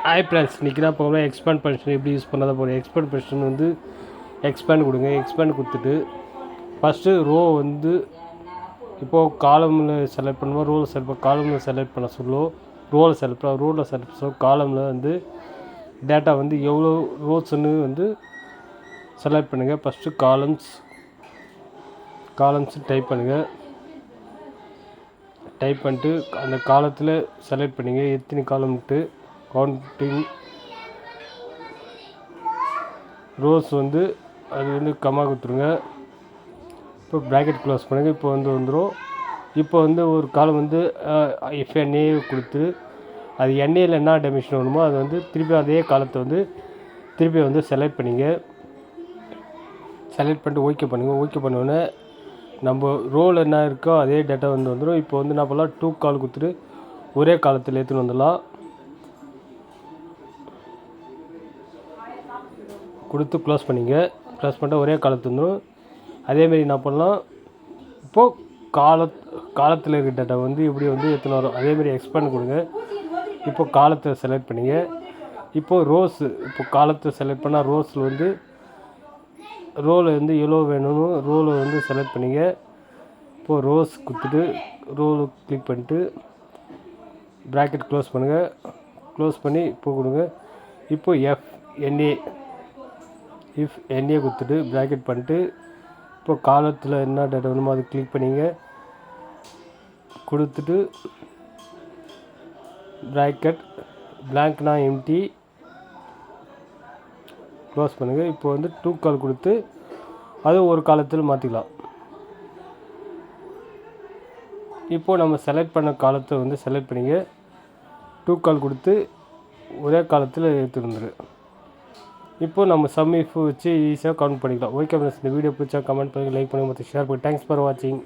Hi friends, இன்றைக்கி நான் போகிறோம் எக்ஸ்பேண்ட் ஃபங்க்ஷன் எப்படி யூஸ் பண்ணாத போகிறேன். எக்ஸ்பேண்ட் ஃபங்க்ஷன் வந்து எக்ஸ்பேண்ட் கொடுங்க. எக்ஸ்பேண்ட் கொடுத்துட்டு ஃபஸ்ட்டு ரோ வந்து இப்போது காலமில் செலக்ட் பண்ணுவோம். ரோவில் செலக்ட் காலமில் செலக்ட் பண்ண சொல்லுவோம். ரோவில் செலக்ட் சொல்ல காலமில் வந்து டேட்டா வந்து எவ்வளோ ரோஸ்ன்னு வந்து செலக்ட் பண்ணுங்கள். ஃபஸ்ட்டு காலம்ஸ் டைப் பண்ணுங்கள். டைப் பண்ணிட்டு அந்த காலத்தில் செலக்ட் பண்ணிங்க எத்தனை காலம்ட்டு கவுண்டிங் ரோஸ் வந்து அது வந்து கம்மா கொடுத்துருங்க. இப்போ ப்ராக்கெட் க்ளோஸ் பண்ணுங்கள். இப்போ வந்து வந்துடும். இப்போ வந்து ஒரு காலம் வந்து எஃப்என்ஏ கொடுத்து அது என்ஏயில் என்ன டெமிஷன் வேணுமோ அது வந்து திருப்பி அதே காலத்தை வந்து திருப்பி வந்து செலக்ட் பண்ணிங்க. செலக்ட் பண்ணிட்டு ஓகே பண்ணுங்கள். ஓகே பண்ணோடனே நம்ம ரோல் என்ன இருக்கோ அதே டேட்டா வந்து வந்துடும். இப்போ வந்து என்ன பண்ணலாம், 2 கால் கொடுத்துட்டு ஒரே காலத்தில் எடுத்துன்னு வந்துடலாம். கொடுத்து க்ளோஸ் பண்ணிங்க. க்ளோஸ் பண்ணிட்டு ஒரே காலத்து வந்துடும். அதேமாரி என்ன பண்ணலாம், இப்போது காலத்தில் இருக்க டேட்டா வந்து இப்படி வந்து எடுத்துன்னு வரும். அதேமாரி எக்ஸ்பேண்ட் கொடுங்க. இப்போ காலத்தை செலக்ட் பண்ணிங்க. இப்போது ரோஸு இப்போ காலத்தை செலக்ட் பண்ணால் ரோஸில் வந்து ரோலை வந்து எவ்வளோ வேணும்னு ரோலை வந்து செலக்ட் பண்ணிங்க. இப்போது ரோஸ் கொடுத்துட்டு ரோலை கிளிக் பண்ணிட்டு ப்ராக்கெட் க்ளோஸ் பண்ணுங்கள். க்ளோஸ் பண்ணி இப்போ கொடுங்க. இப்போது எஃப்என்ஏ கொடுத்துட்டு ப்ராக்கெட் பண்ணிட்டு இப்போ காலத்தில் என்ன டேட்டா வேணுமோ அது கிளிக் பண்ணிங்க. கொடுத்துட்டு ப்ராக்கெட் பிளாங்க்னா எம்டி க்ளோஸ் பண்ணுங்கள். இப்போ வந்து 2 கால் கொடுத்து அது ஒரு காலத்தில் மாற்றிக்கலாம். இப்போது நம்ம செலக்ட் பண்ண காலத்தை வந்து செலக்ட் பண்ணிங்க. 2 கால் கொடுத்து ஒரே காலத்தில் எடுத்துருந்துரு. இப்போது நம்ம சம் இஃப் வச்சு ஈஸியாக கவுண்ட் பண்ணிக்கலாம். ஓகே ஃப்ரெண்ட்ஸ், இந்த வீடியோ பிடிச்சா கமெண்ட் பண்ணுங்கள், லைக் பண்ணுங்கள், மற்ற ஷேர் பண்ணுங்கள். தேங்க்ஸ் ஃபார் வாட்சிங்.